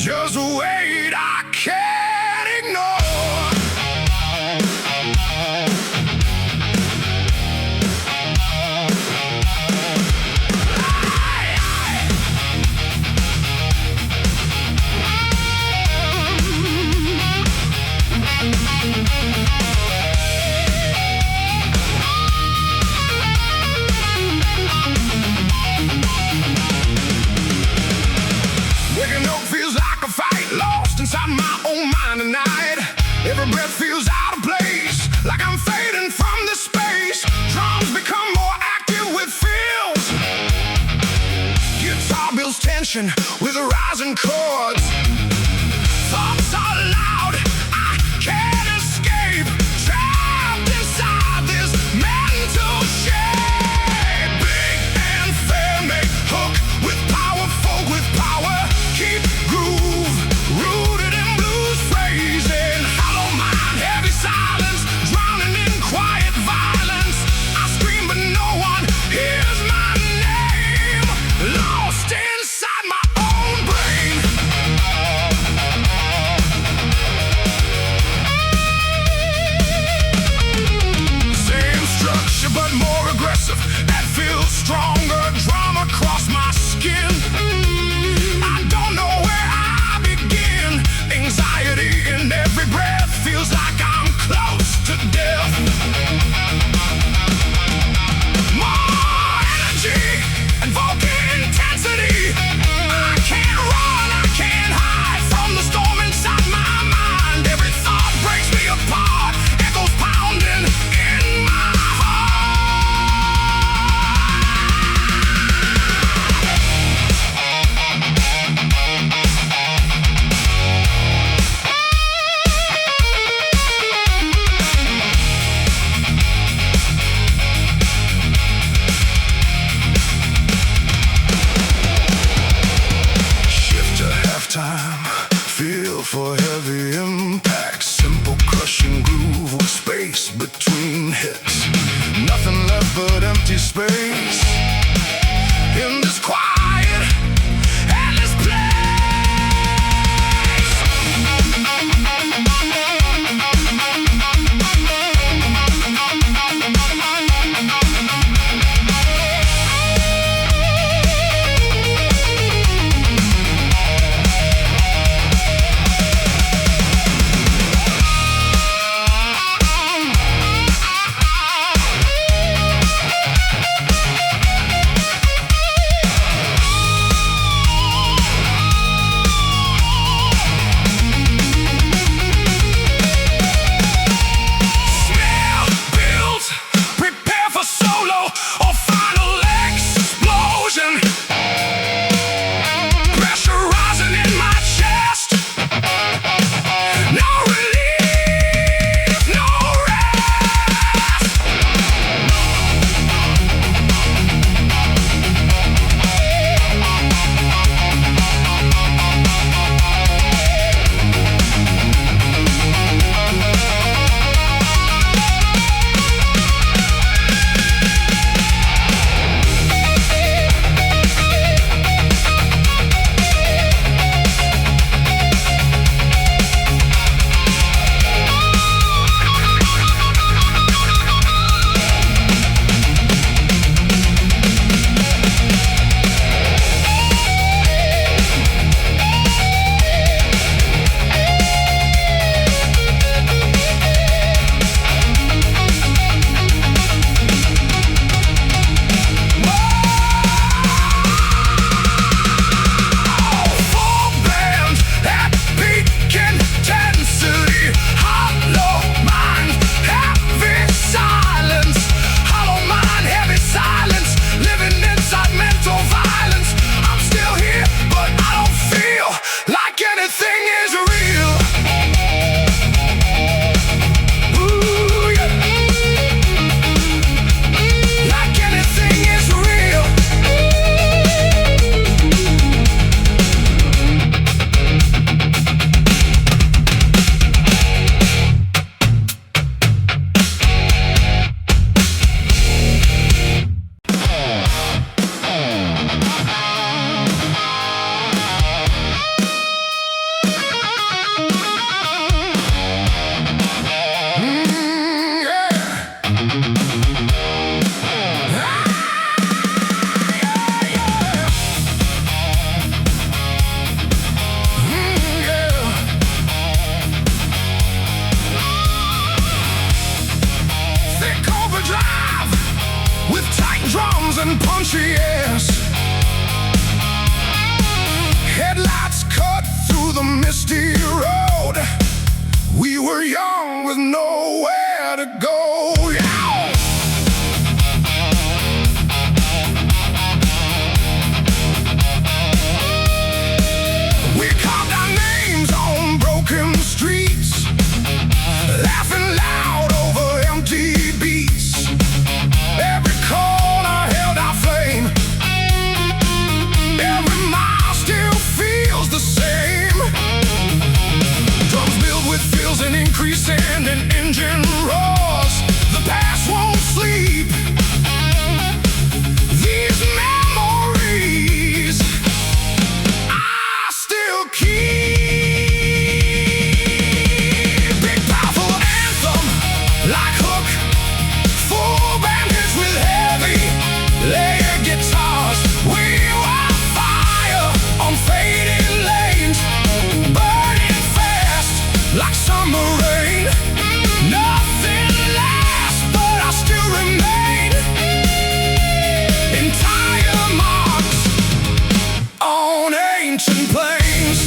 Just wait, I can't ignore. Waking up feels like a fight, lost inside my own mind tonight. Every breath feels out of place, like I'm fading from this space. Drums become more active with feels. Guitar builds tension with rising chords. Thoughts are loud, I can't escape. Trapped inside this mental shape. Big and fair make hook with power, folk with power. Keep groove, rooted in blues phrasing. Hollow mind, heavy silence, drowning in quiet violence. I scream but no one hears my name. Lost inside my own brain. were young with nowhere to go. Yeah. We carved our names on broken streets, laughing loud over empty beats. Every corner held our flame. Every mile still feels the same. Drums build with fills and increasing, and engine roars. The past won't sleep. These memories I still keep. Big powerful anthem like hook, full band hits with heavy layered guitars. We were fire on fading lanes, burning fast like summer rain. Nothing lasts, but I still remain. Entire marks on ancient plains.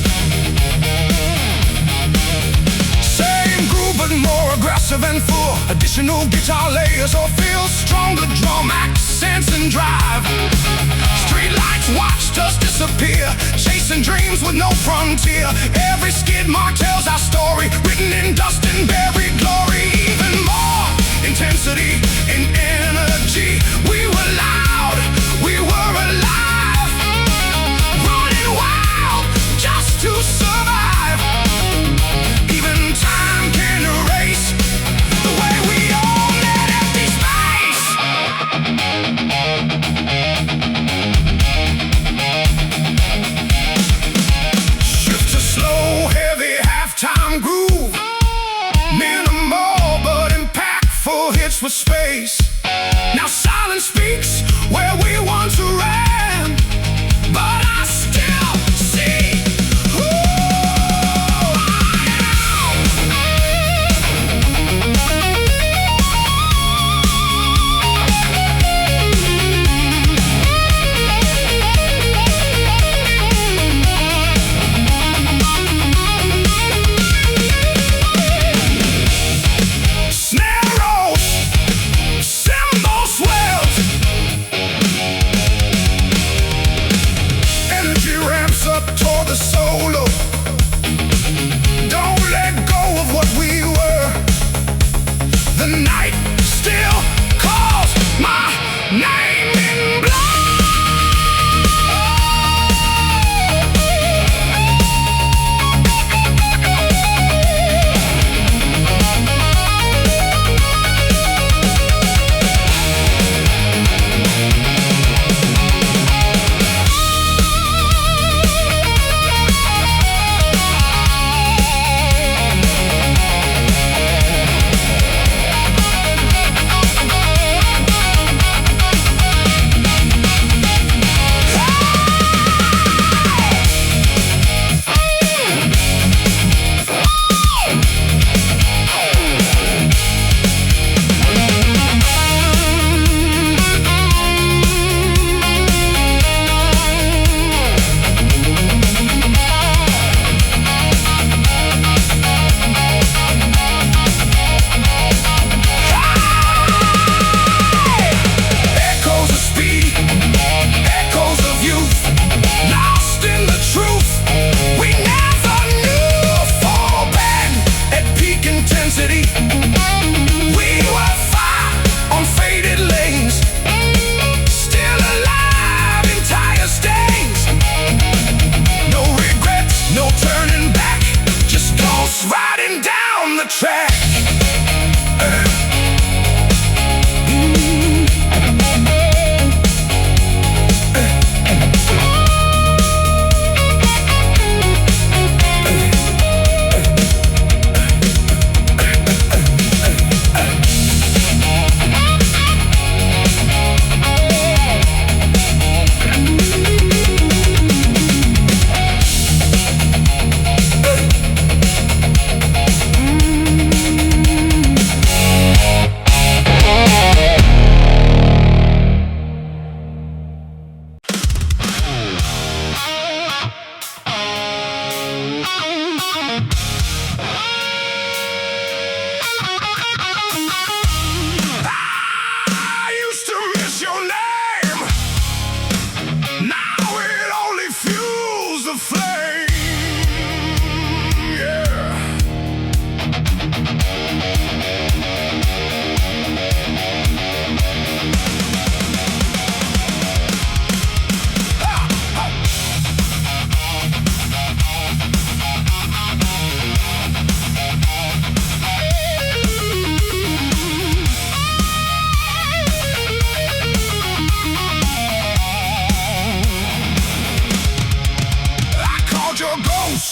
Same groove but more aggressive and full. Additional guitar layers or fills, stronger drum accents and drive. Street lights watched us disappear, chasing dreams with no frontier. Every skid mark tells our story, written in dust and buried glory. Even more intensity and energy. We were loud, we were alive, running wild just to survive. Even time can erase the way we own that empty space. Shift to slow, heavy, half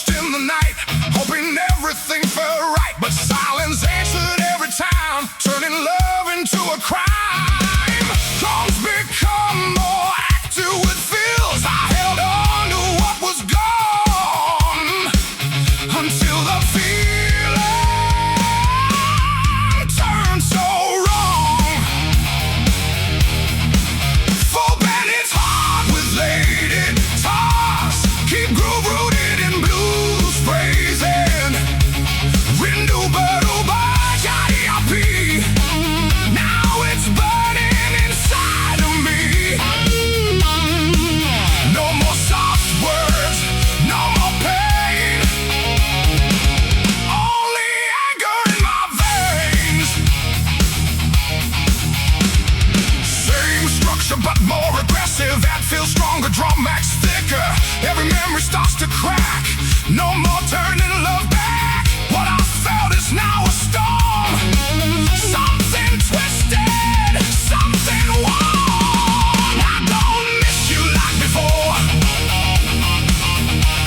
lost in the night, hoping everything felt right. But silence answered every time, turning love into a crime. Songs become more active with feels. I held on to what was gone until the feeling turned so wrong. Full bandits hard with lady toss, keep groove rooted in blues praising. Windu Baruba Jai. Now it's burning inside of me. No more soft words, no more pain, only anger in my veins. Same structure but more aggressive, that feels stronger, drum max thicker. Every memory starts to crack, no more turning love back. What I felt is now a storm, something twisted, something warm. I don't miss you like before,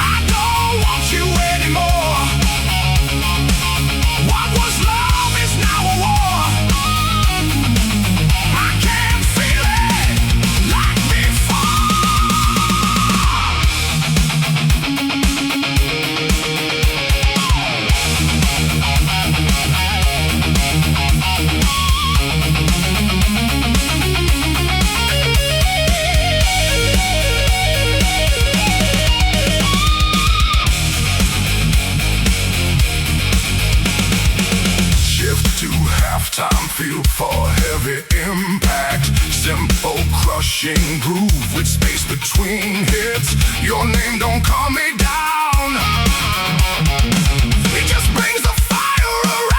I don't want you anymore. What was love is now a war. I can't feel it like before. Shift to halftime, feel for heavy impact. Simple crushing groove with space between hits. Your name don't calm me down, it just brings the fire around.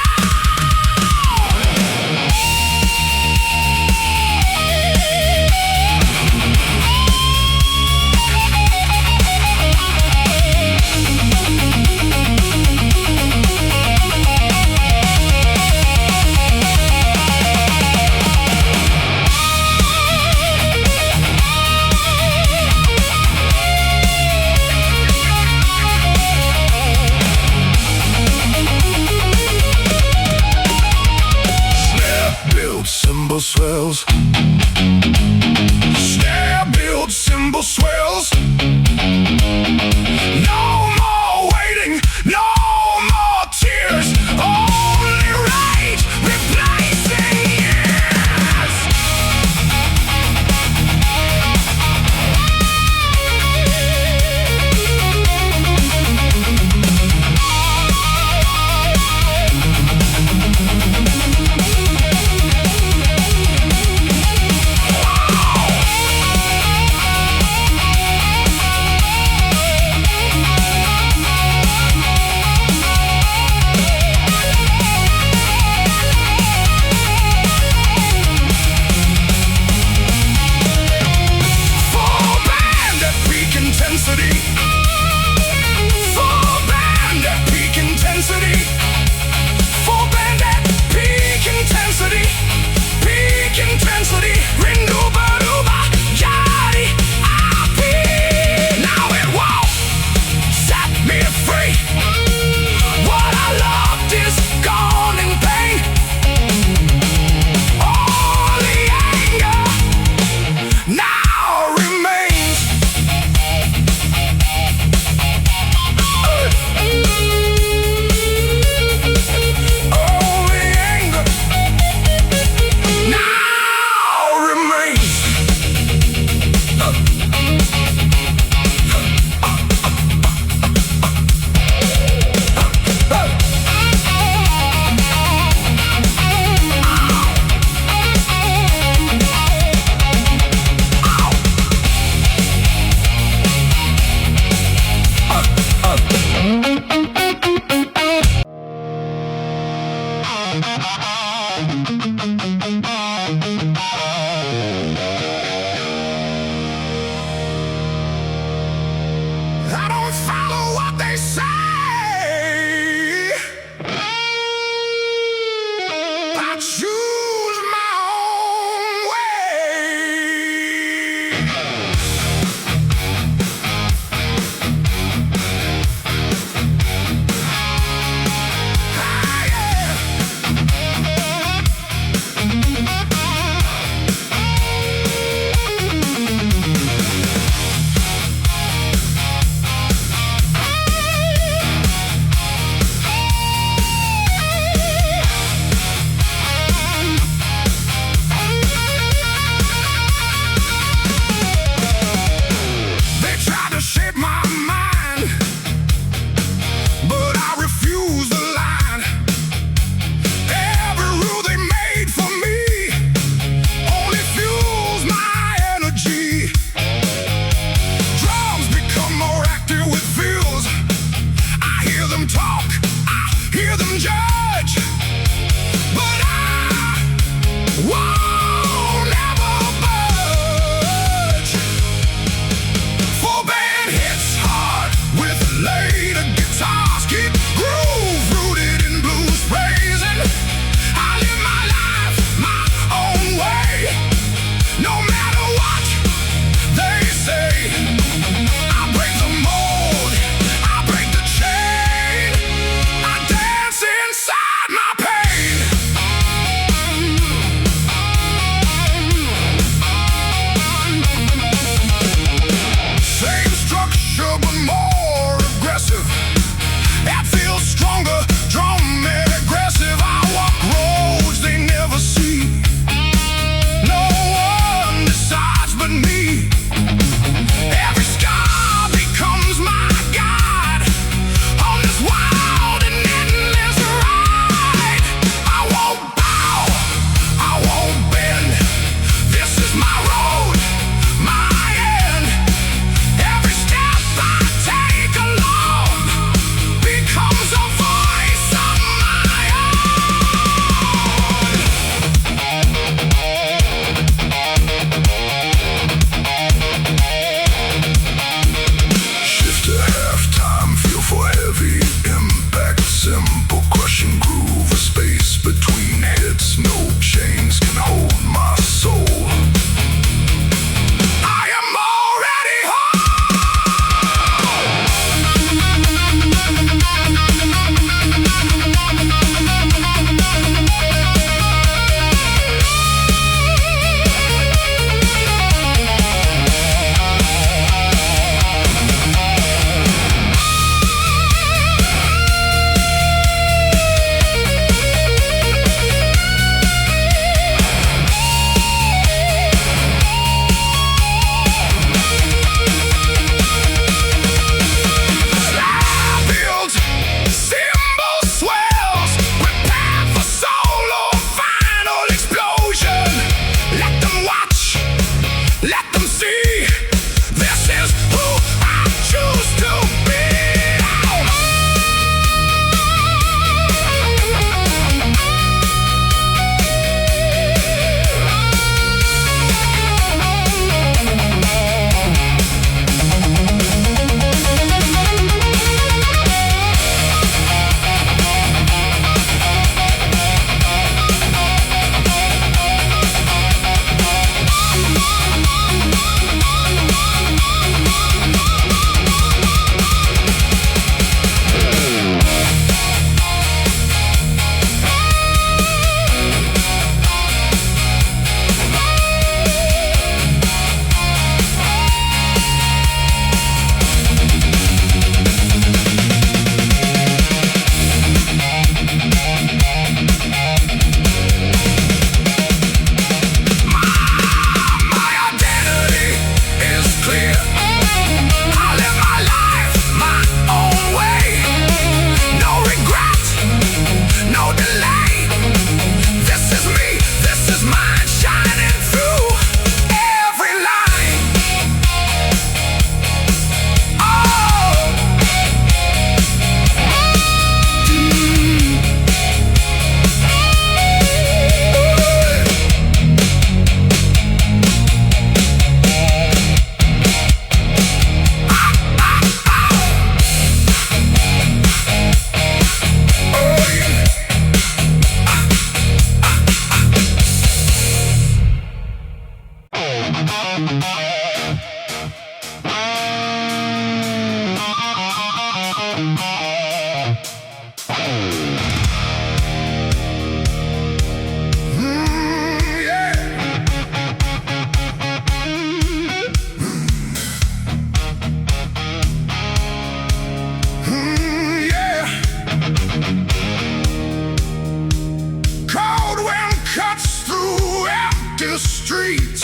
Streets,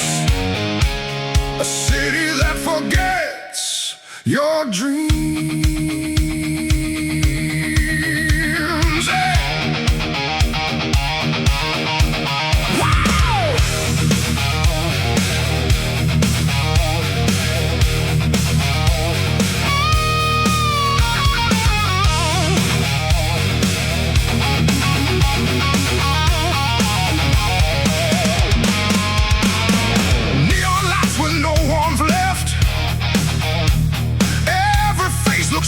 a city that forgets your dreams. Wow!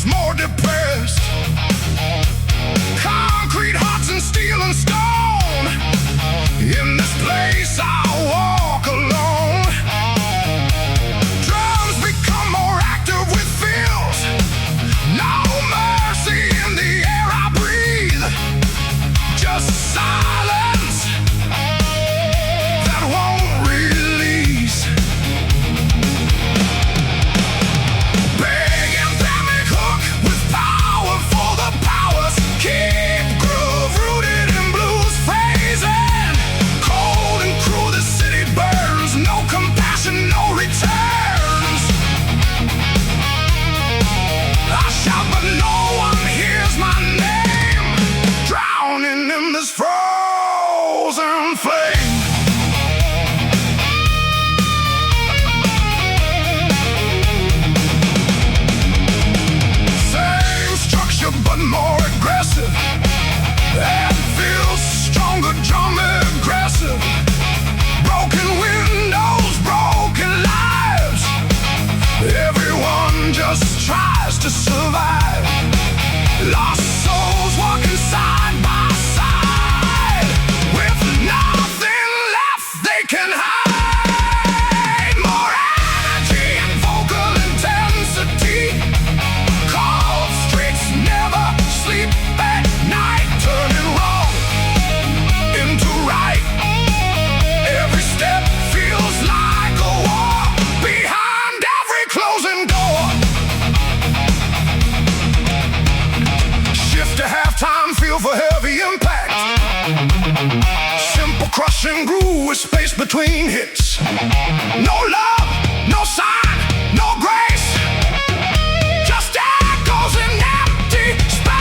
More depressed. Concrete hearts and steel and stone. In this place I walk alone. Drums become more active with feels. No mercy in the air I breathe. Just silence that won't release. Keep groove rooted in blues phrasing. Cold and cruel the city burns. No compassion, no returns. I shout but no one hears my name. Drowning in this frozen flame. Same structure but more aggressive. That feels stronger, drum aggressive. Broken windows, broken lives. Everyone just tries to survive. Lost souls walking side by side with nothing left they can hide. More energy and vocal intensity. Cold streets never sleep at night, turning wrong into right. Every step feels like a war behind every closing door. Shift to halftime, feel for heavy impact. Simple crushing groove with space between hits. No love, no sign, no grace. Just echoes in empty space.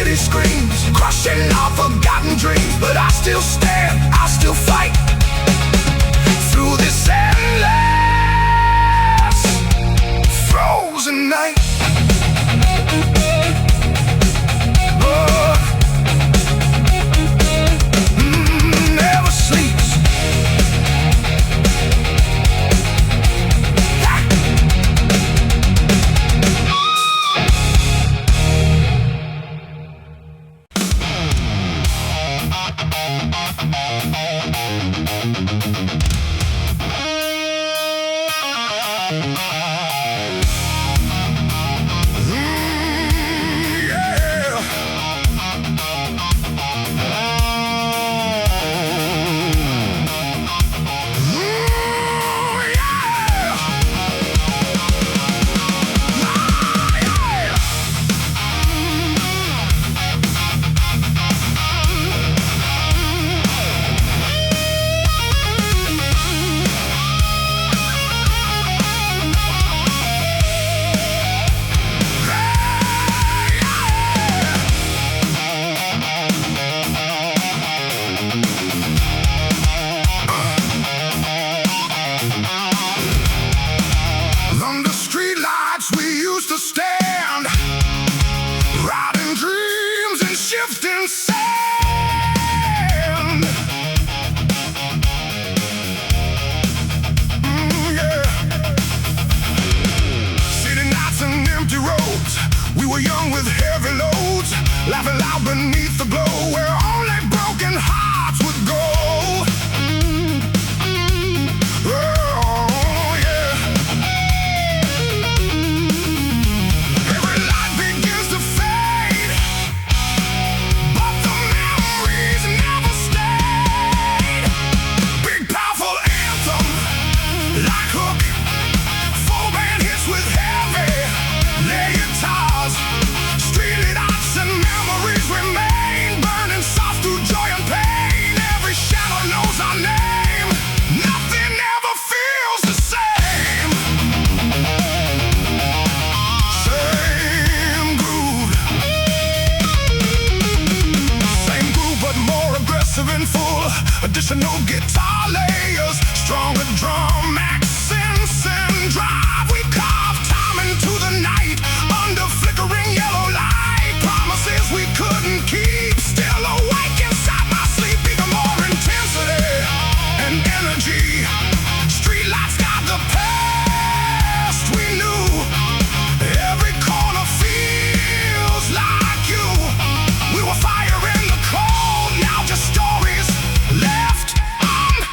city screams, crushing our forgotten dreams. But I still stand, I still fight through this endless frozen night. Never sleeps. To stand, riding dreams and shifting sand. Yeah. City nights and empty roads, we were young with heavy loads, laughing loud beneath the glow where only broken hearts would go. Additional guitar layers, stronger drum accents and drive. We carve time into the night under flickering yellow light. Promises we couldn't keep, still awake inside my sleep. Even more intensity and energy. Streetlights got the past we knew. Every corner feels like you. We were fire in the cold, now just stories left untold.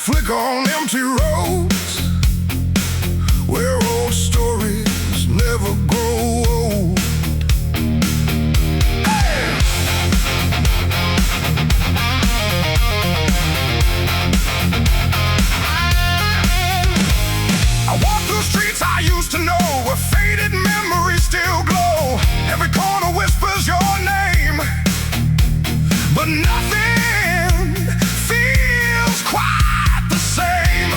Flick on empty roads where old stories never grow old. Hey! I walk through streets I used to know where faded memories still glow. Every corner whispers your name, but nothing feels quite the same.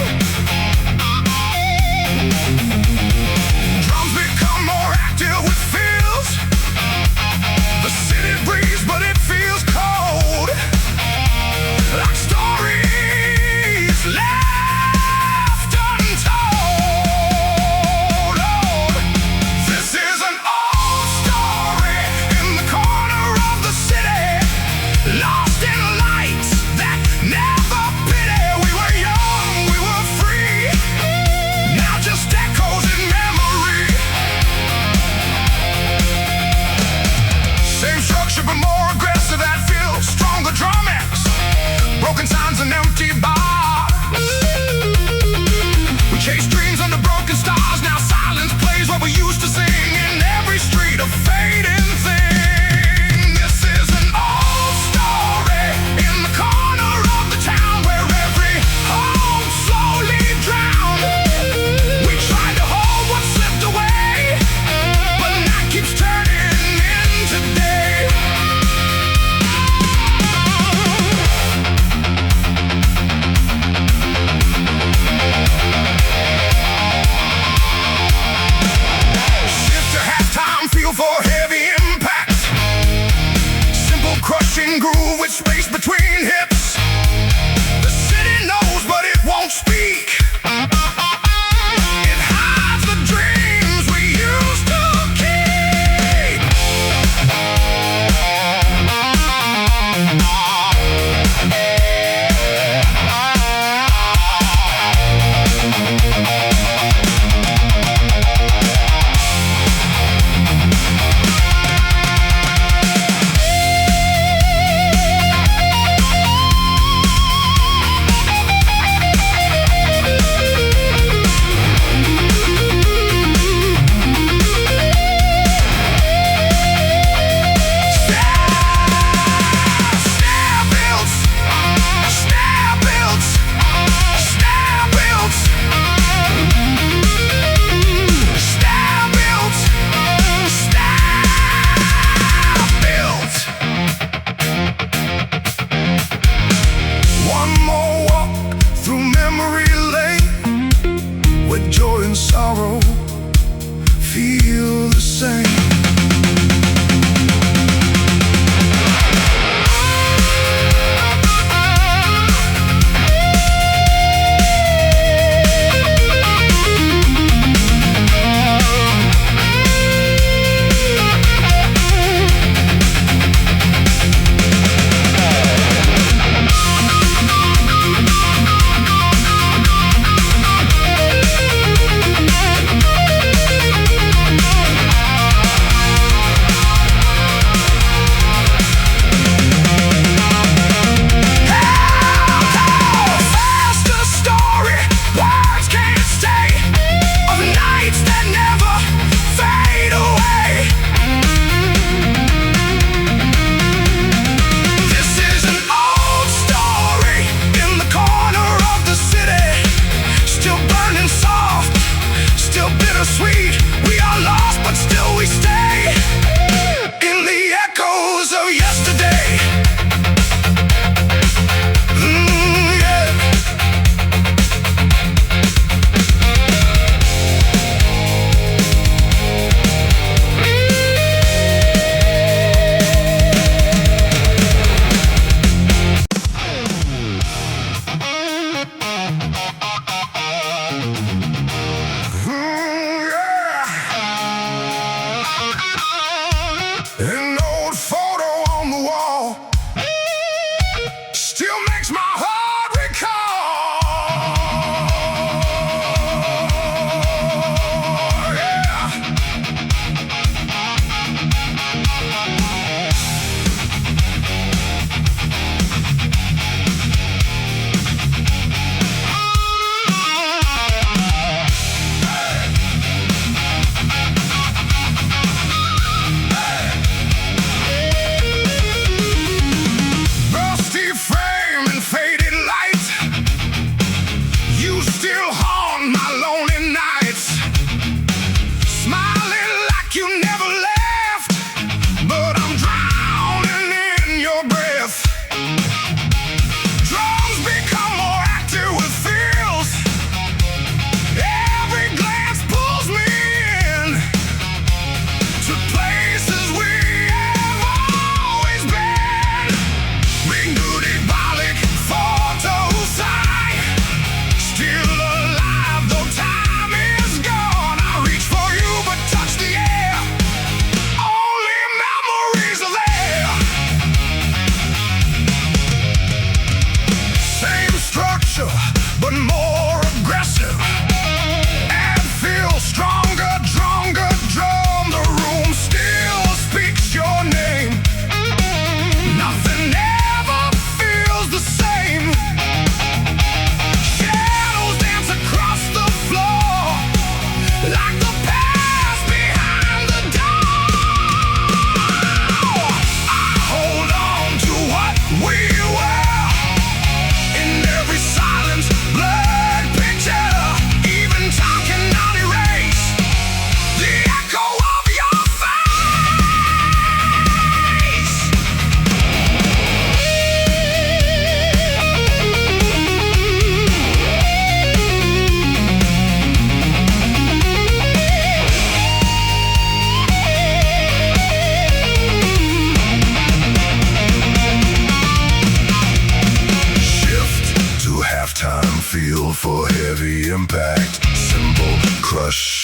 Drums become more active with feels. The city breathes, but it feels cold, like stories left untold. Oh, this is an old story in the corner of the city, lost in lights that never pity. We were young, we were free, now just echoes in memory. Same structure but more aggressive, that feels stronger drummings, broken signs and empty bars. We chase dreams under broken stars, now silence plays what we used to sing in every street, a fading thing. This is an old story in the corner of the town where every home slowly drowned. We tried to hold what slipped away, but night keeps turning into day. Shift to halftime, feel for heavy impact. Simple crushing groove with space between hips. The city knows but it won't speak. It hides the dreams we used to keep. One more walk through memory lane, where joy and sorrow feel the same. Sweet, we are lost, but still we stay in the echoes of yesterday. Yeah.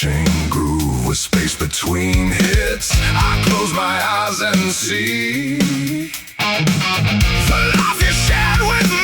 crushing groove with space between hits. I close my eyes and see the life you shared with me.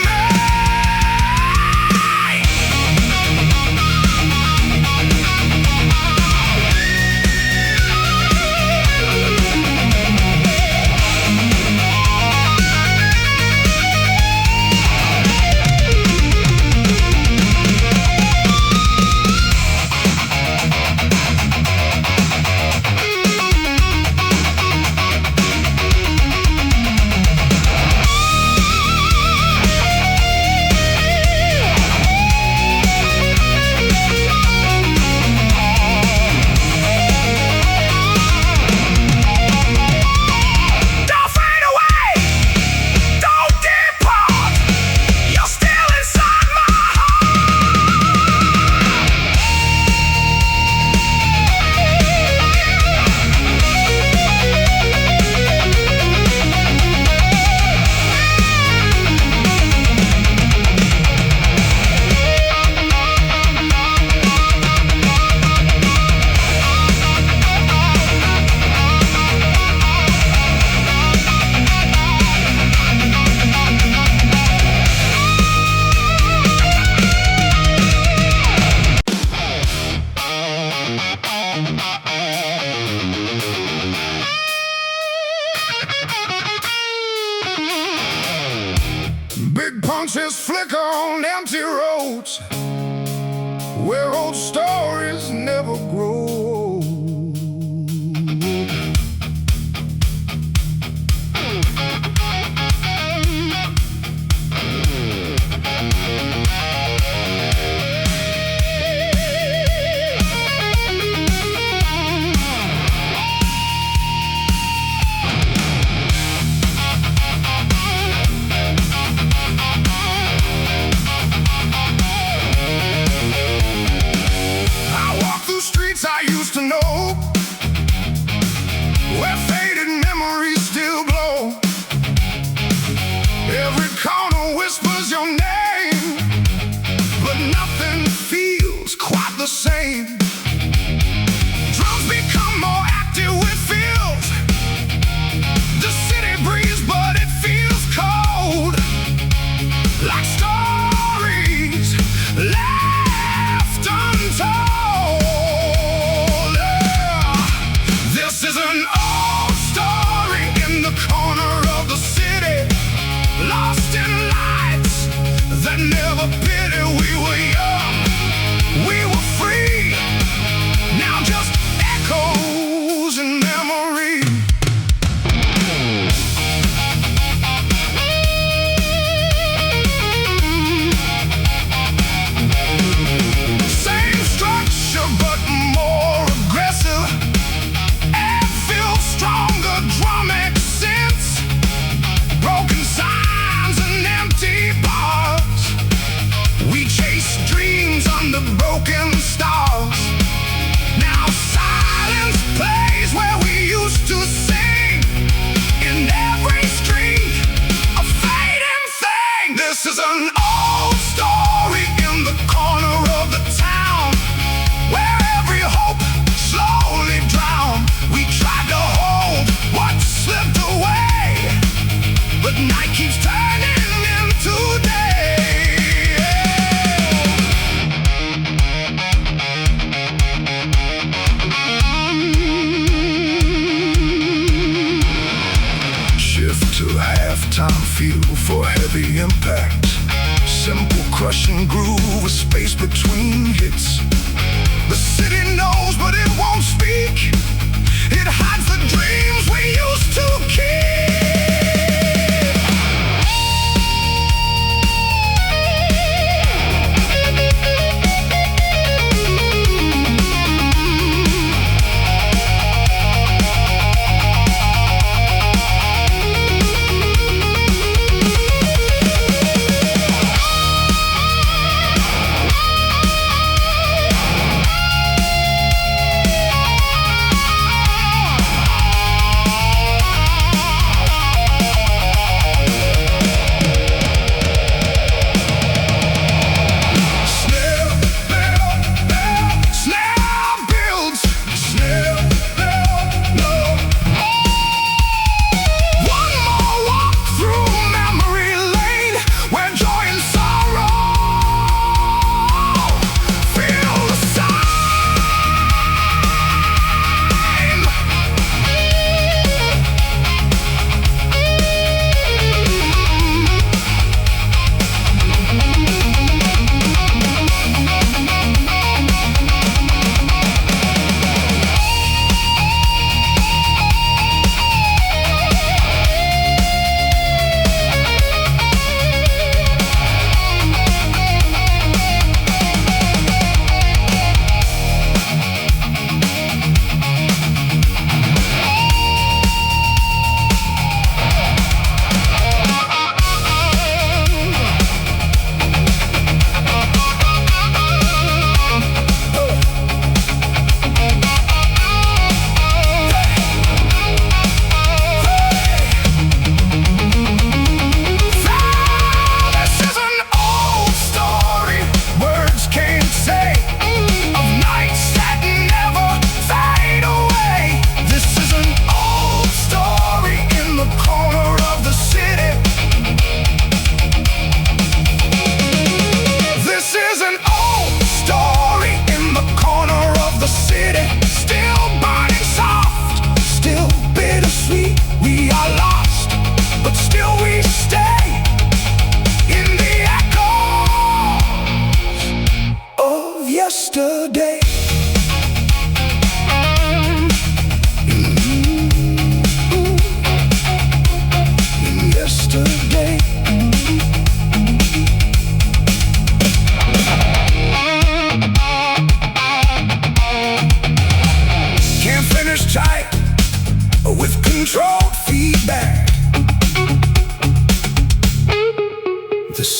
Big punches flicker on empty roads where old stories never grow old. I used to know, where faded memories still glow. Every corner whispers your name, but nothing feels quite the same. Drums become more active with feels. The city breathes, but it feels cold, like stories left untold. This is an old story in the corner of the city, lost in lights that never pity. We were young, we were free, now just echoes in memory. Same structure but more aggressive. Stronger drum accents, broken signs and empty bars. We chase dreams under broken stars. Now silence plays where we used to sing. In every street, a fading thing. This is an old story in the corner of the town, where every hope slowly drowned. We tried to hold what slipped away, but night keeps turning into day. Shift to halftime feel for heavy impact. Simple crushing groove with space between hits. The city knows but it won't speak. It hides the dreams we used to keep.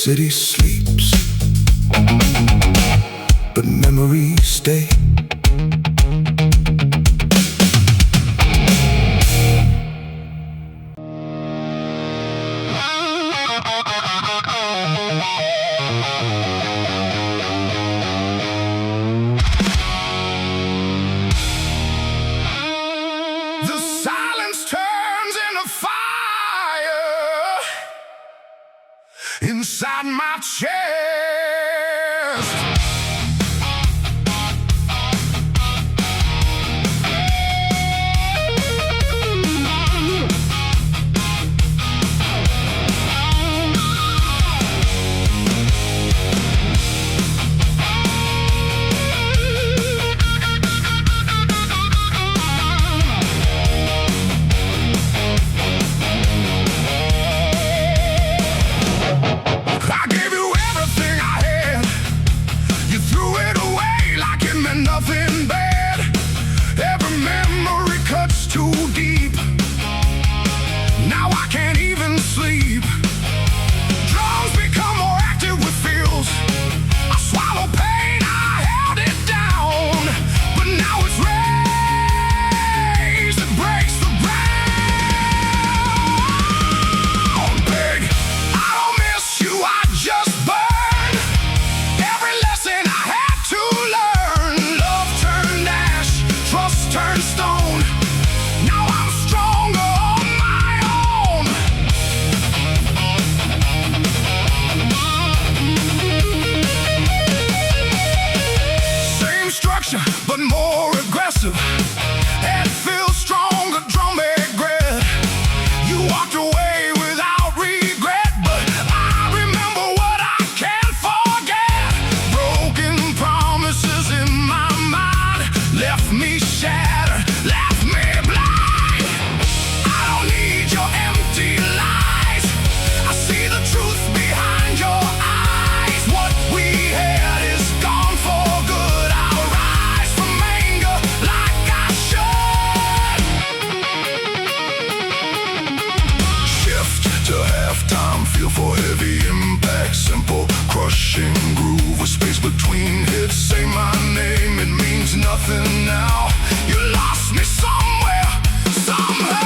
city sleeps, but memories stay. The silence turns into fire inside my chest. I gave you everything I had. You threw it away like it meant nothing bad. Every memory cuts too deep. Now I can't even sleep. Drums become more active with feels. I swallow pain, I held it down, but now it's rage that breaks the ground. Big, I don't miss you, I just burn. Every lesson I had to learn. Love turned ash, trust turned stone. Now I'm stronger on my own. Same structure, but more aggressive. Head feels stronger, drum regret. You walked away without regret, but I remember what I can't forget. Broken promises in my mind left me shattered, left me blind. I don't need your empty lies. I see the truth behind your eyes. What we had is gone for good. I'll rise from anger like I should. Shift to halftime, feel for heavy impact. Simple, crushing groove with space between hits. Say my name, it means nothing now. You lost me somewhere, somehow.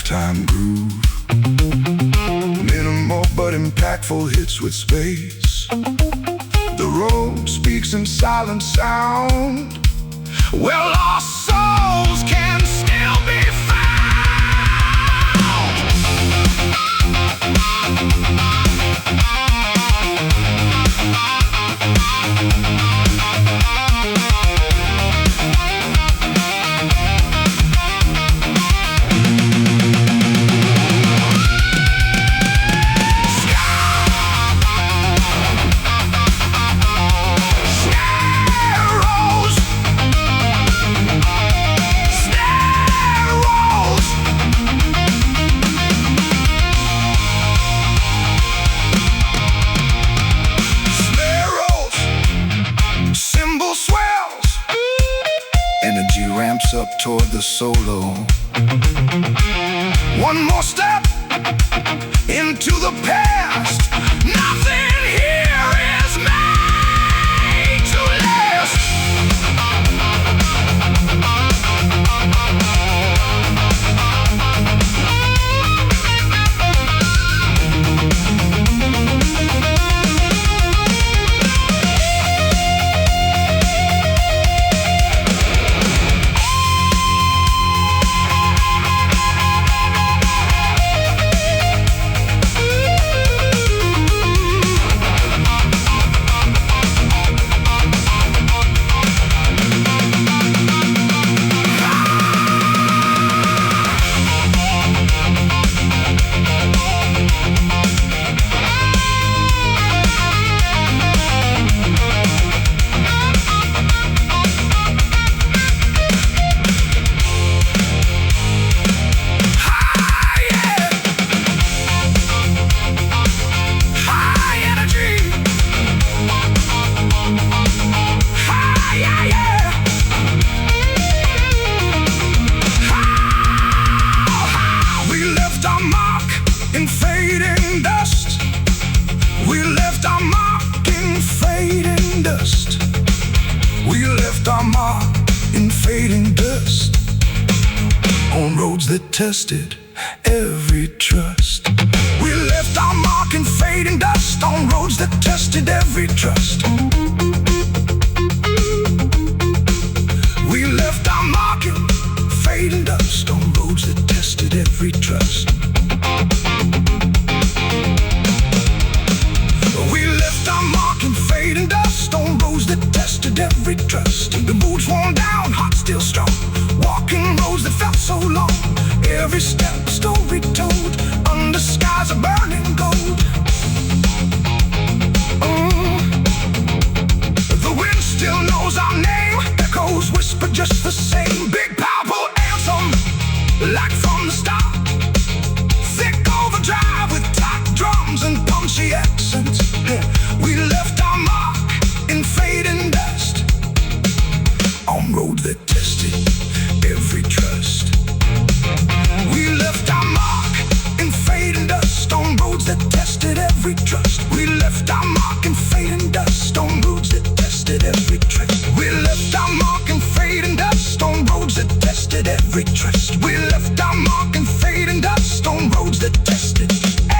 lifetime groove. Minimal but impactful hits with space. The road speaks in silent sound, where lost souls can still be found. Energy ramps up toward the solo. One more step into the past. Nothing here is made to last. We left our mark in fading dust on roads that tested every trust. We left our mark in fading dust on roads that tested every trust. We left our mark in fading dust on roads that tested every trust. We left our mark in fading dust on roads that tested every trust. The boots worn down, heart still strong, walking roads that felt so long. Every step a story told, under skies of burning gold. The wind still knows our name, echoes whisper just the same. Big powerful anthem, like from the start. Thick overdrive with tight drums and punchy accents. We left our mark in fading dust on roads that tested every trust. We left our mark in fading dust on roads that tested every trust. We left our mark in fading dust on roads that tested every trust. We left our mark in fading dust on roads that tested every trust. We left our mark in fading dust on roads that tested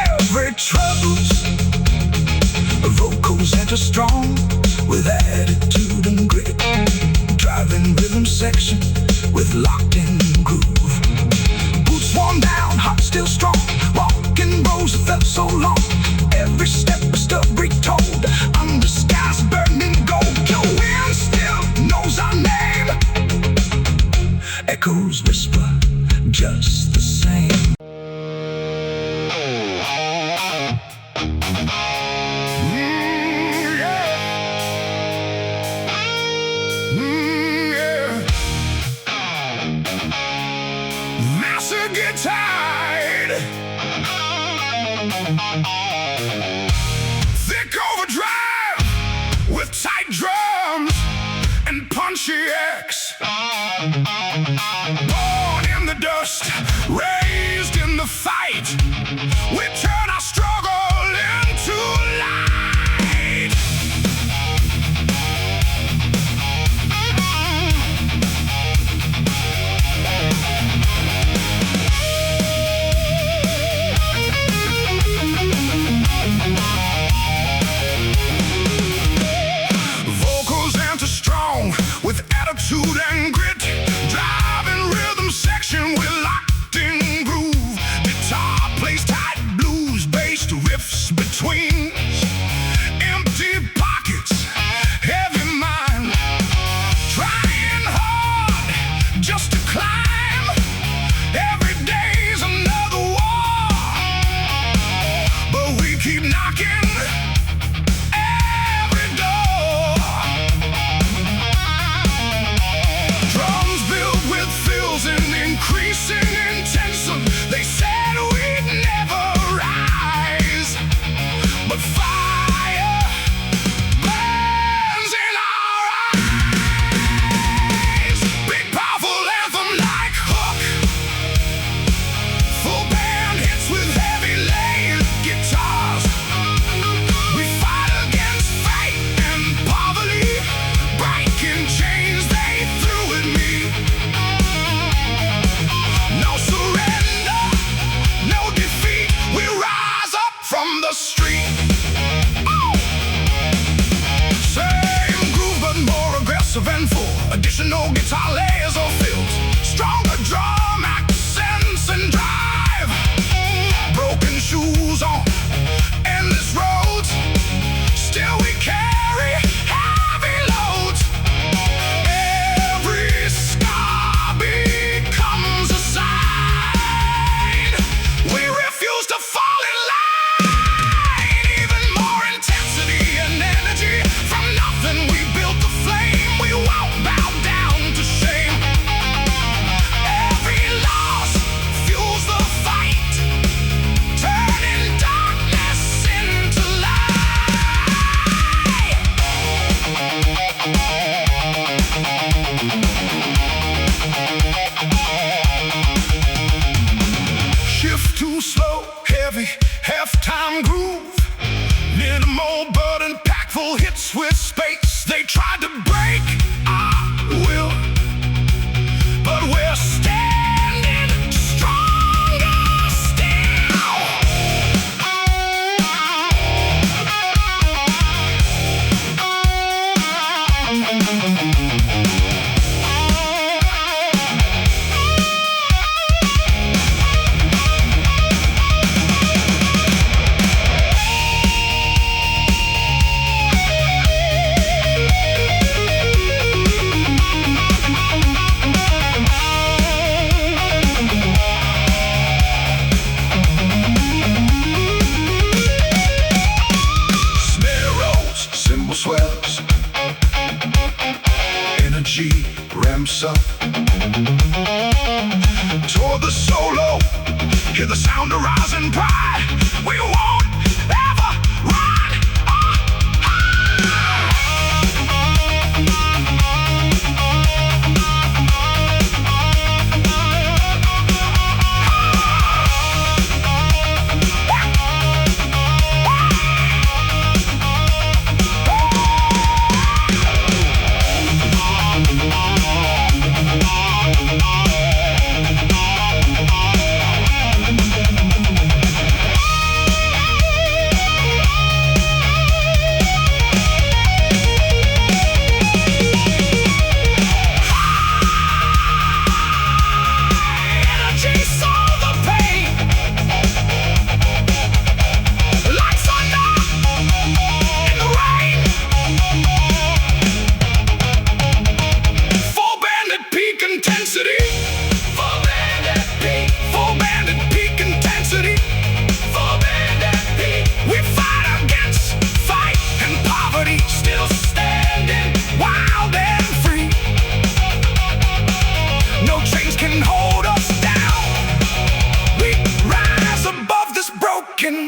every trust. Vocals enter strong with attitude and grit, driving rhythm section with locked-in groove. Boots worn down, heart still strong, walking roads that felt so long. Every step a story told, under skies burning gold. The wind still knows our name, echoes whisper just the same. Get tired. Thick overdrive with tight drums and punchy X. Born in the dust, raised in the fight. We turn our struggle into light. swells, energy ramps up. Toward the solo, hear the sound of rising pride. We won't ever run or hide.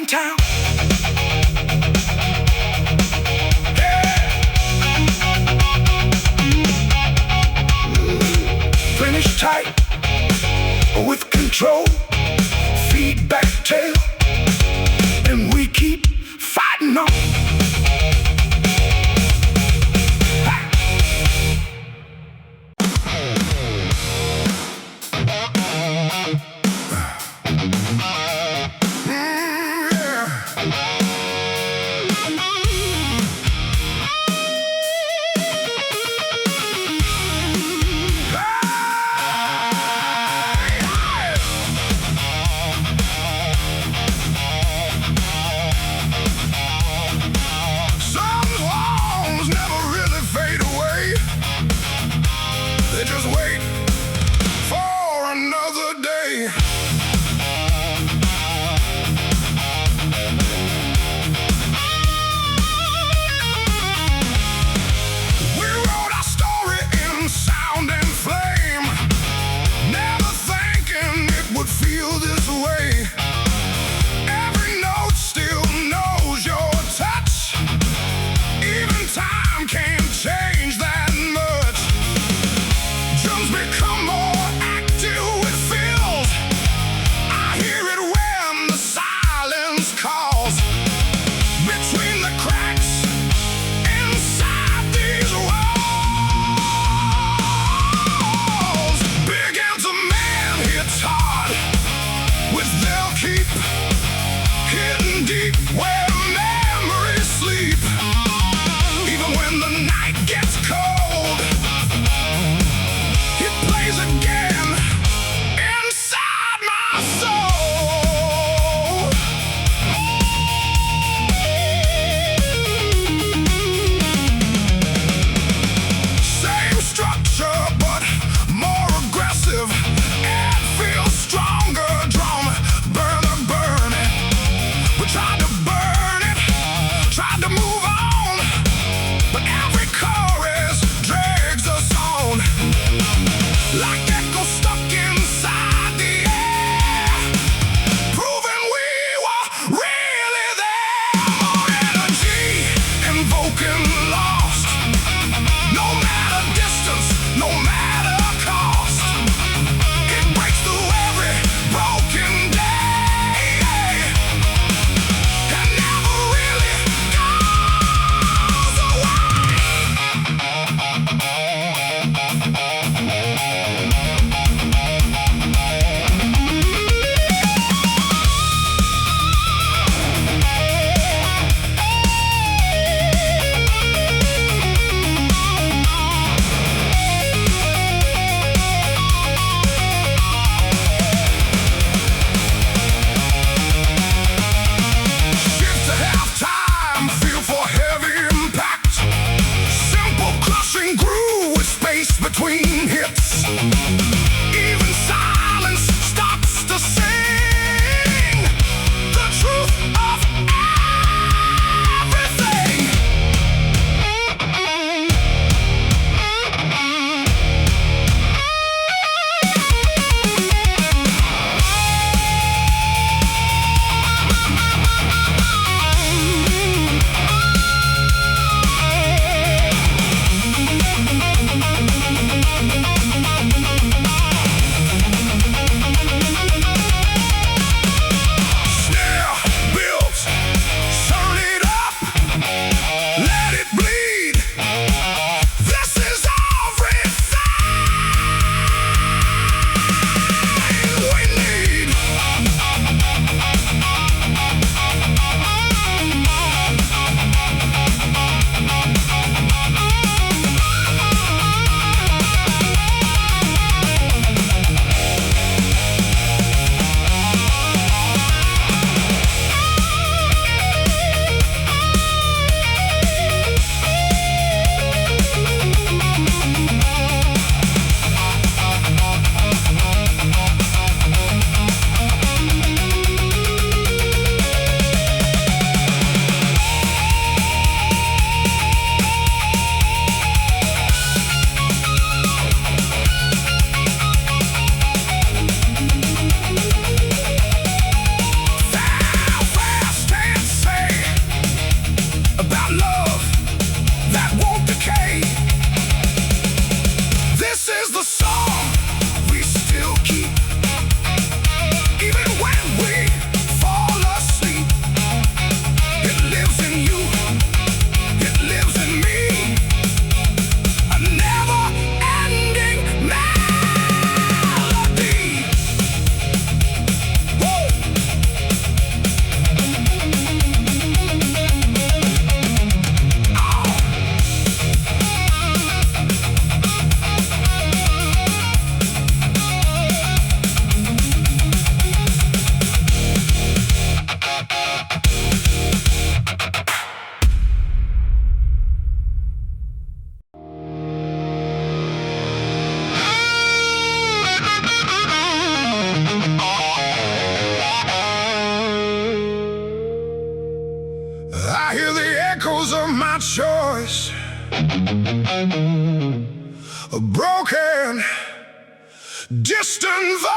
Town. Finish tight with control, feedback tail, and we keep fighting on. Just wait for another day. We wrote our story in sound and flame, never thinking it would feel this way. Every note still knows your touch. Even time can't change that much. Drums become more active with fills. I hear it when the silence calls. Between the cracks inside these walls, begins a man hits hard with they'll keep hidden deep where memories sleep. Even when the night gets cold, it plays again inside my soul. Same structure but more aggressive. It feels stronger. Drum, burn it. We tried to burn it, tried to move on, but every chorus drags us on. Like echoes stuck inside the air, proving we were really there. More energy, invoking lost. No matter distance, no matter cost. It breaks through every broken day and never really goes away. Shift to halftime, feel for heavy impact. Simple crushing groove with space between hits. Even silence starts to sing the truth of everything. A broken, distant voice.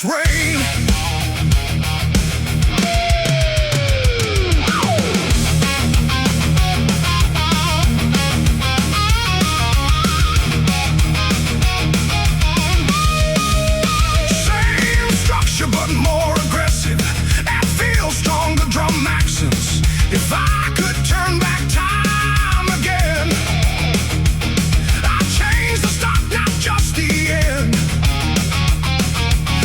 Rain. Same structure but more aggressive. And feels stronger drum accents. If I could turn back time again, I'd change the start, not just the end.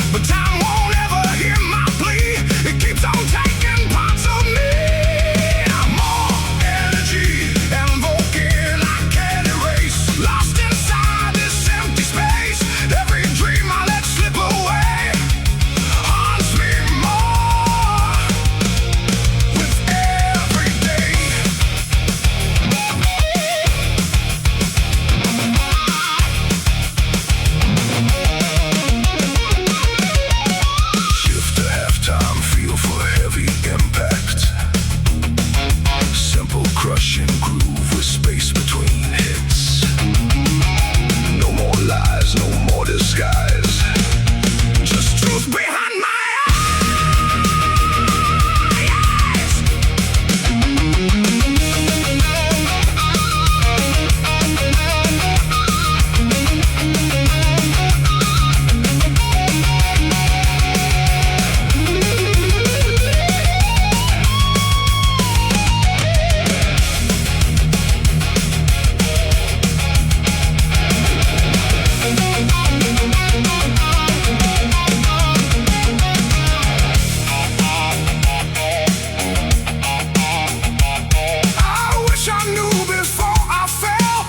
But time won't ever hear my plea. It keeps on taking parts of me. I'm more energy and vocal I can't erase. Lost inside this empty space. Every dream I let slip away haunts me more with every day. Shift to halftime, feel for heavy impact. Simple crushing groove with space between hits. No more lies, no more disguise. Just truth behind my eyes. I wish I knew before I fell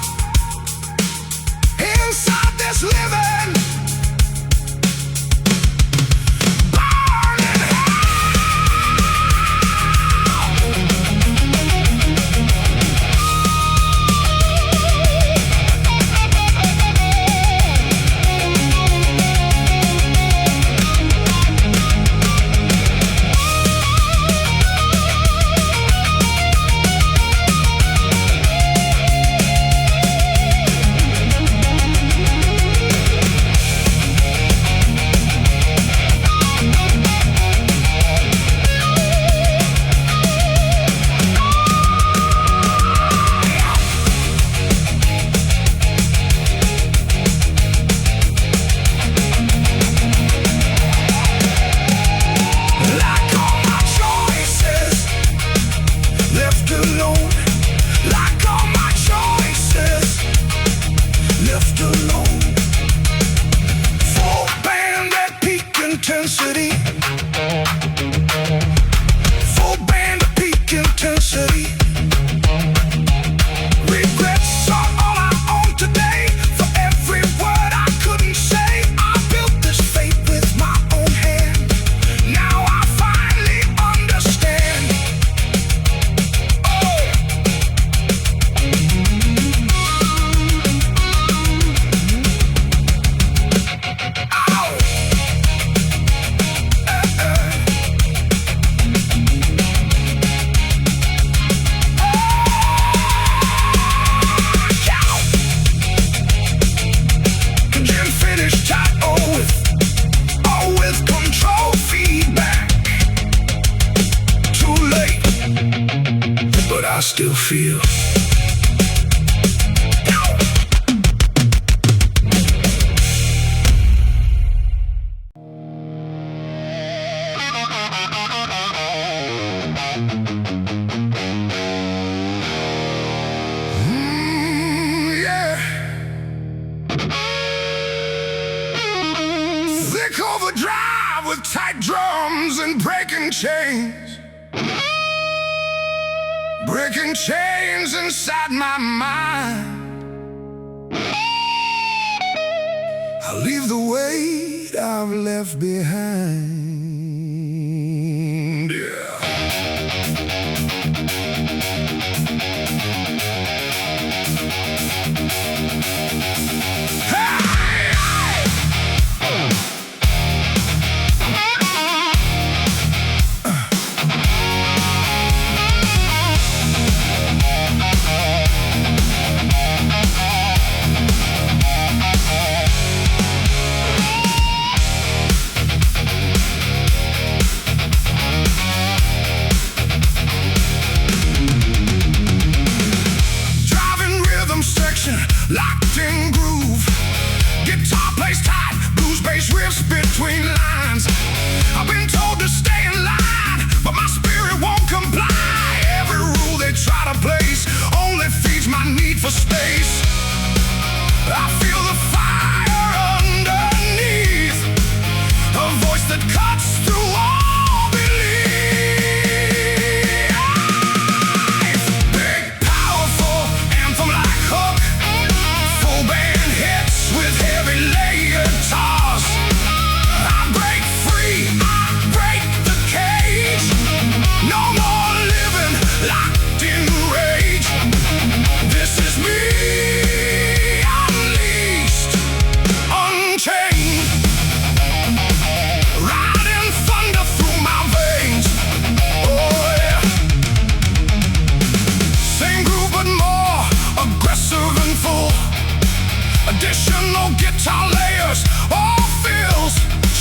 inside this living, burning hell. Like all my choices left alone. Like all my choices left alone. Full band at peak intensity. Full band at peak intensity. Regrets are all I own today. For every word I couldn't say, I built this fate with my own hand. Now I finally understand. Oh. still feel. Thick overdrive with tight drums and breaking chains. Breaking chains inside my mind. I leave the weight I've left behind. Yeah. Locked in groove, guitar plays tight, blues bass riffs between lines. I've been told to stay in line, but my spirit won't comply. Every rule they try to place only feeds my need for space. I feel the fire underneath, a voice that cuts through all belief. Big, powerful anthem like hook, band hits with heavy layered toss. I break free, I break the cage. No more living locked in rage. This is me, unleashed, unchained. Riding thunder through my veins. Oh yeah. Same groove but more aggressive and full. Additional guitar layers, all fills,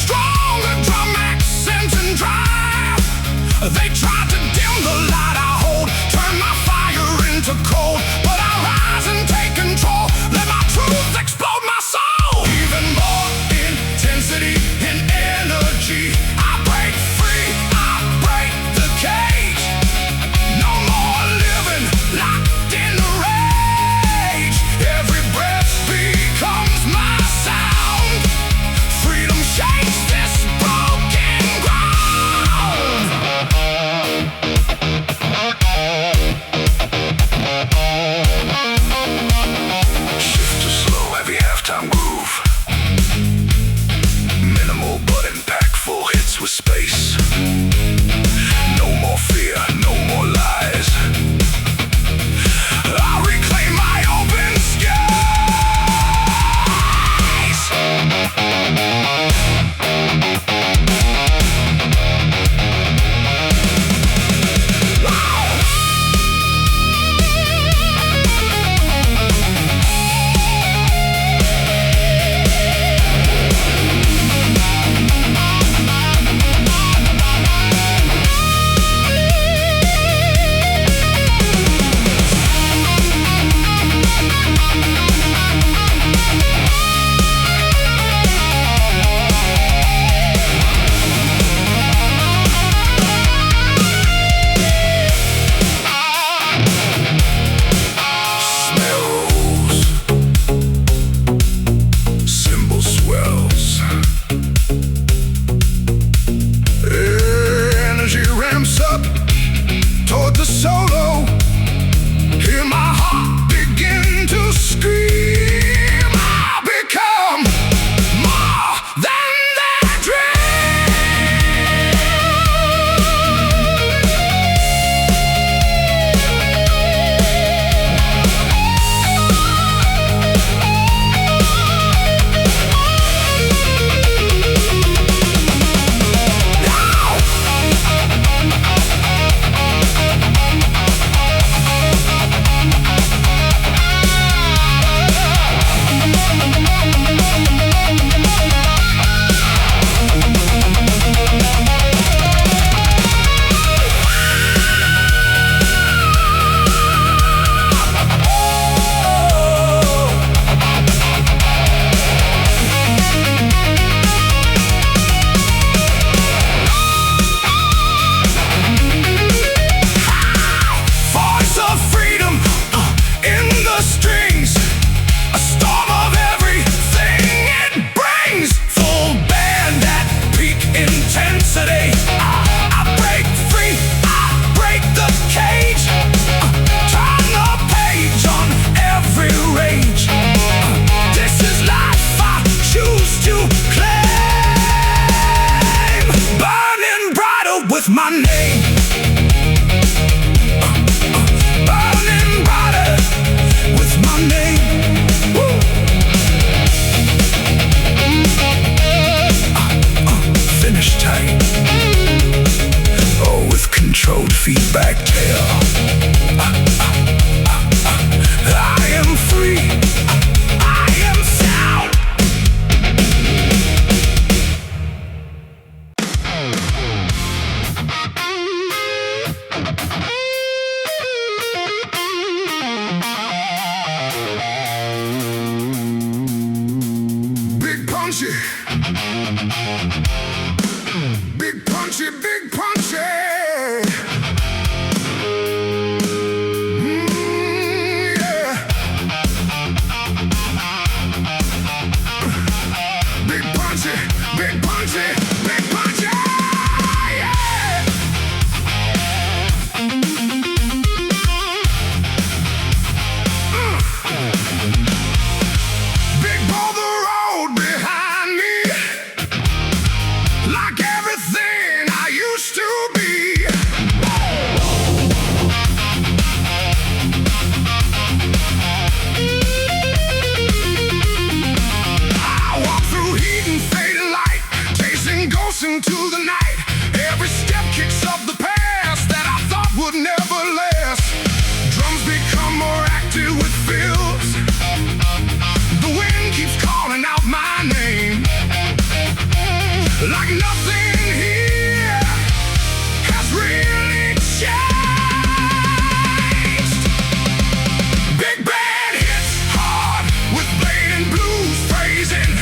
stronger drum accents and drive. They tried to dim the light I hold, turn my fire into cold, but I rise and take control, let my truth explode my soul. Even more intensity and energy. I break free, I break the cage. No more living locked in the rage. Every breath becomes my sound. Freedom shakes this broken ground. with my name. Burning brighter with my name. Woo. Finish tight. Oh, with controlled feedback tail. I am free. I am sound. Big punchy. Big punchy, big punchy. Yeah. Big punchy, big punchy, big punchy. Yeah. Big boulder road behind me, like everything I used to be. I walk through heat and faded light, chasing ghosts into the night. Every step kicks up the past that I thought would never last. Drums become more active with fills. The wind keeps calling out my name, like nothing here has really changed. Big band hits hard with blade and blues phrasing.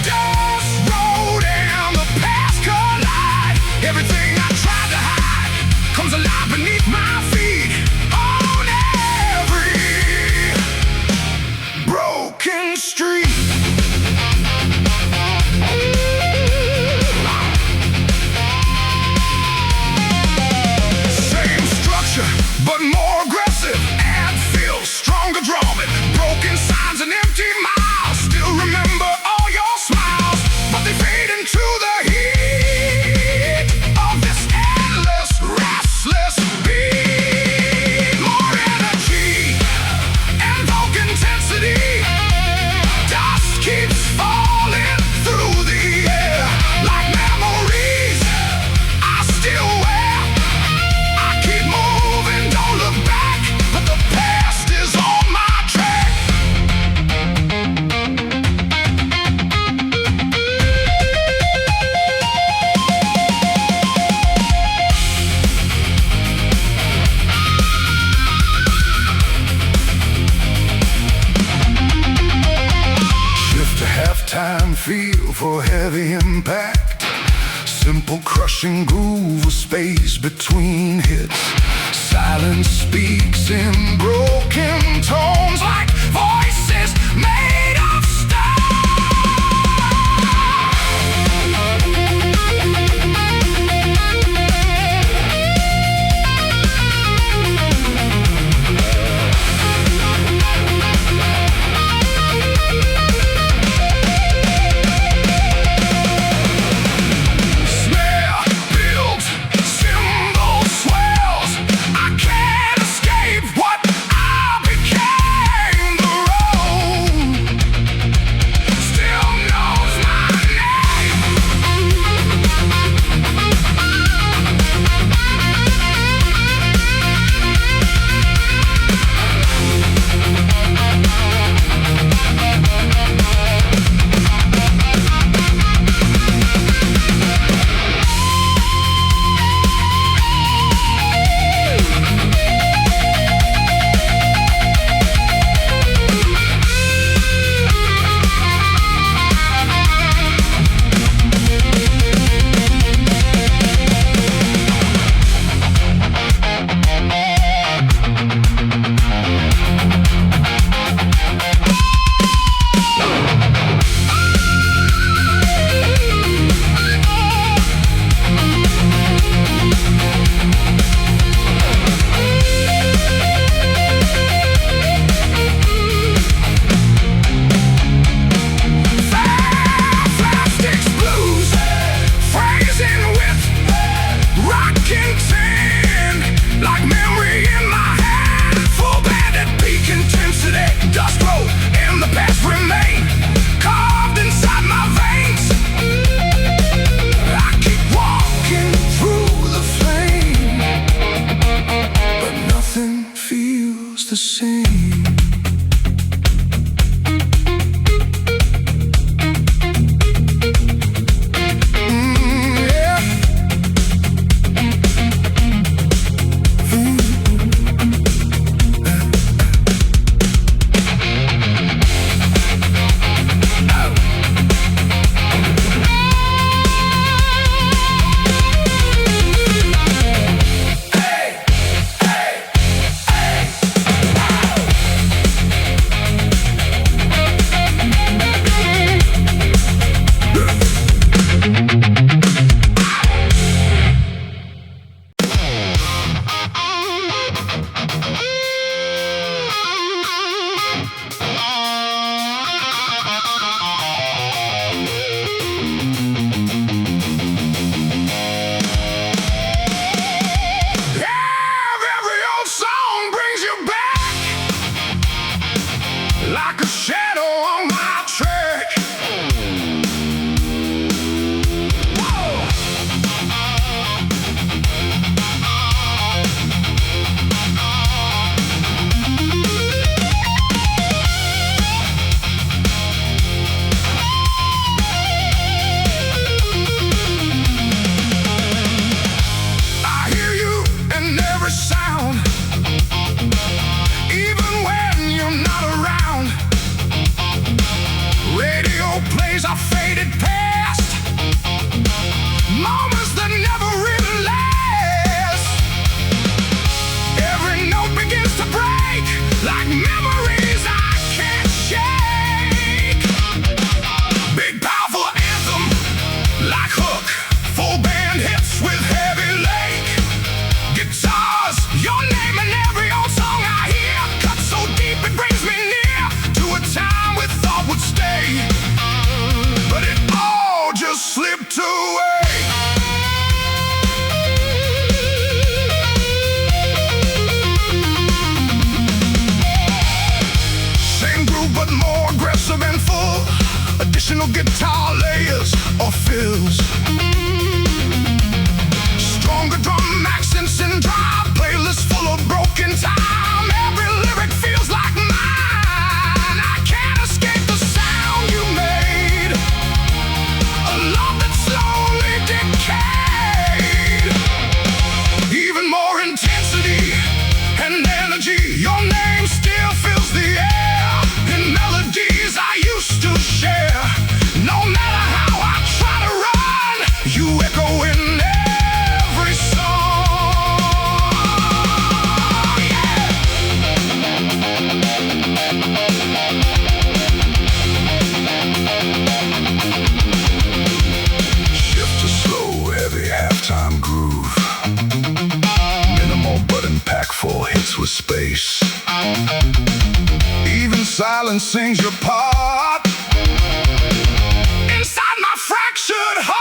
Dust road and the past collide. Everything I tried to hide comes alive beneath my feet. On every broken street. Same structure, but more aggressive. Add fill, stronger drumming. Broken signs and empty miles. Still remember all your smiles, but they fade into the heat of this endless, restless beat. More energy and vocal intensity. Dust keeps falling through the air like memories I still wear. I keep moving, don't look back, but the past is on my track. Shift to halftime feel for heavy impact. Simple crushing groove with space between hits. Silence speaks in broken tones like voices made of snare builds, cymbal swells. I can't escape what I became. The road days are faded past, moments that never really last. Every note begins to break like memories I can't shake. Big powerful anthem like Hook, full band hits with heavy lake. Guitars, your name in every old song I hear, cut so deep it brings me near to a time we thought would stay, but it all just slipped away. Same groove but more aggressive and full, additional guitar layers or fills. Stronger drum accents and drive, playlist full of broken time. Every lyric feels like mine. I can't escape the sound you made, a love that slowly decayed. Even more intensity and energy, your name still fills the air in melodies I used to share. No matter how I try to run, you echo in every song. Yeah. Shift to slow, heavy halftime groove. Minimal but impactful hits with space. Even silence sings your part inside my fractured heart.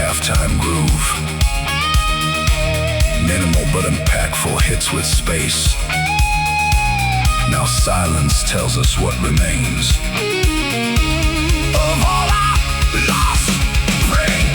halftime groove. Minimal but impactful hits with space. Now silence tells us what remains. Of all our lost brain.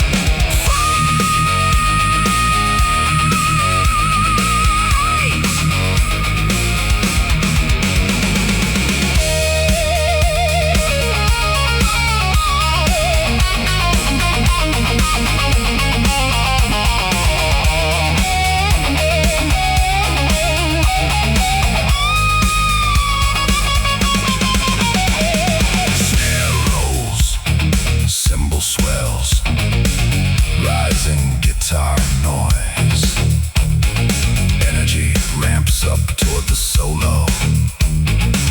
Guitar noise. Energy ramps up toward the solo.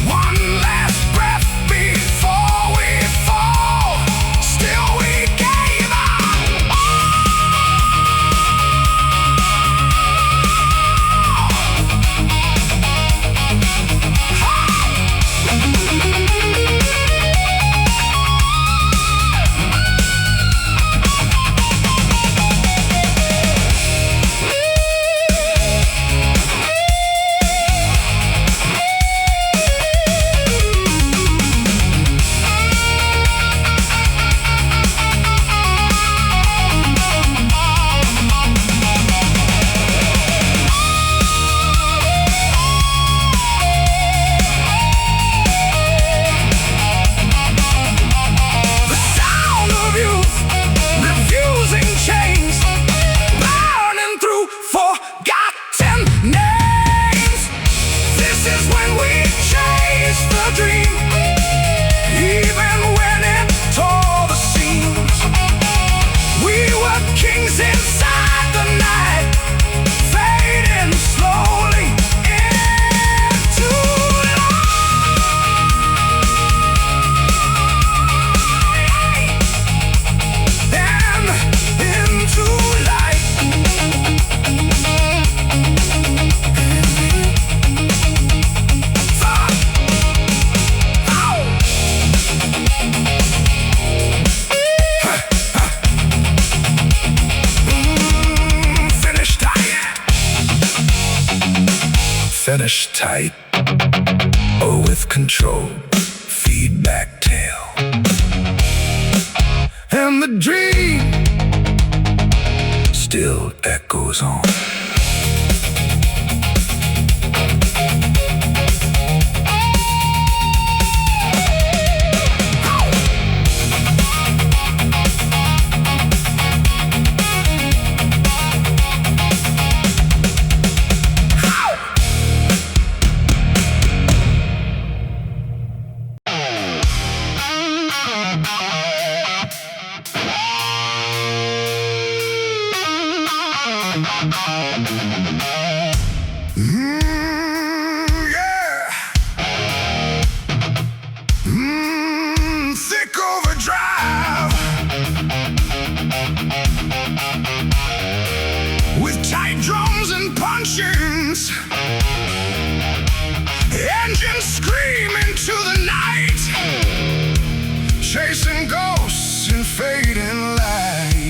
One last breath before we fall. Still we gave up. Finish tight or with control, feedback tail. And the dream still echoes on. Thick overdrive with tight drums and punchings, engines scream into the night, chasing ghosts in fading light.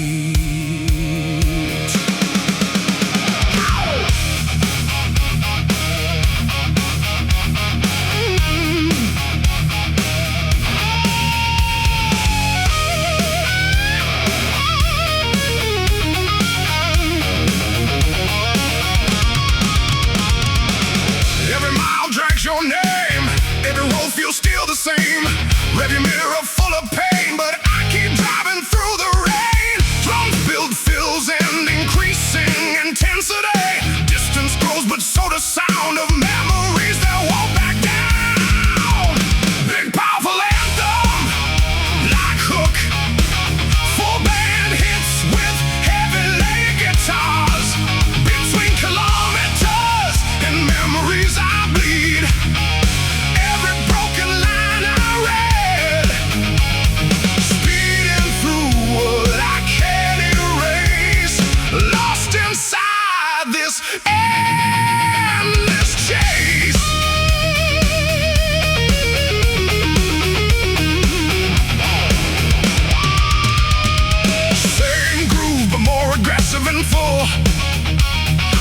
full.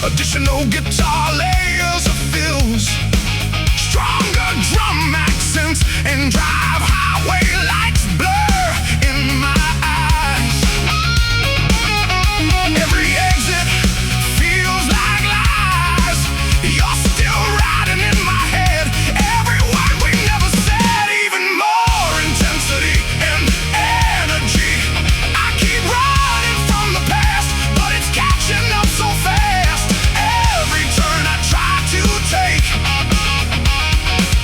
Additional guitar layers of fills, stronger drum accents, and drive highway lights blur in my eyes. Every exit feels like lies. You're still riding in my head. Every word we never said, even more intensity and energy. I keep running from the past, but it's catching up so fast. Every turn I try to take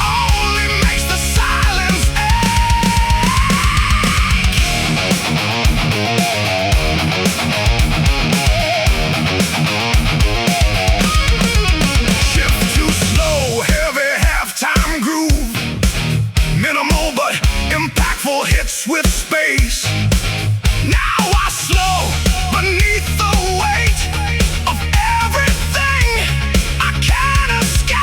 only makes the silence shift too slow, heavy halftime groove. Minimal but impactful hits with space. Now I slow beneath the weight of everything I can't escape.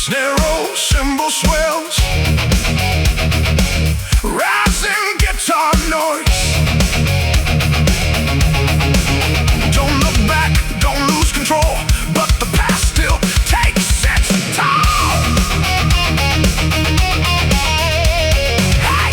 Narrow cymbal swells, rising guitar noise. Don't look back, don't lose control, but the past still takes its toll. Hey!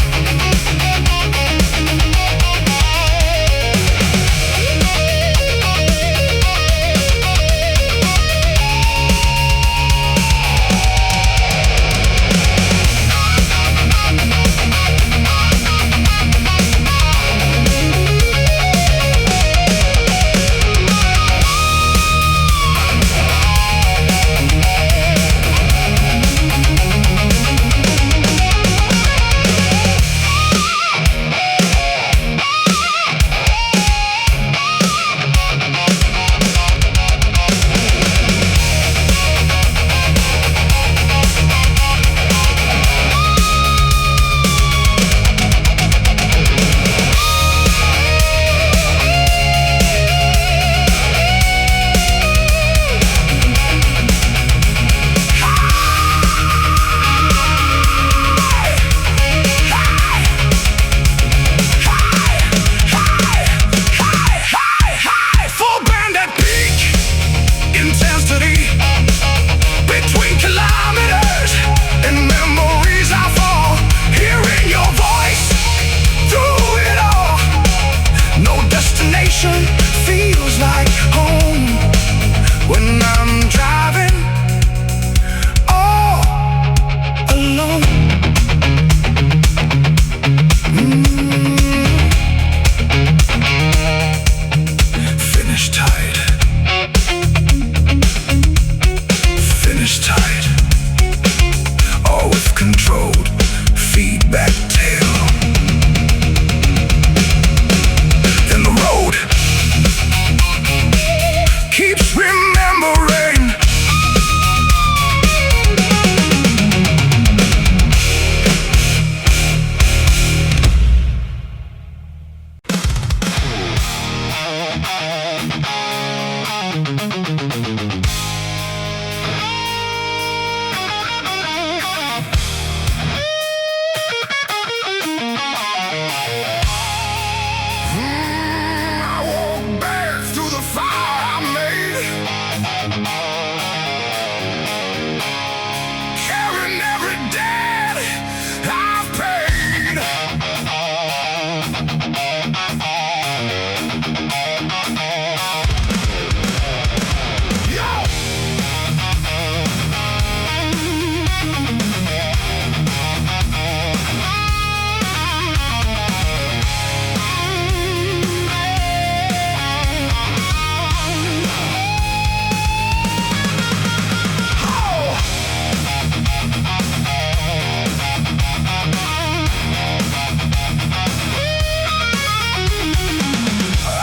Between kilometers and memories I fall, hearing your voice through it all. No destination feels like home when I'm driving all alone. Finish tight. Finish tight, all with controlled feedback tail. Then the road keeps remembering. I walk back through the fire I made, carrying every debt I've paid. Yo!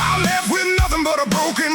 I'm left with nothing but a broken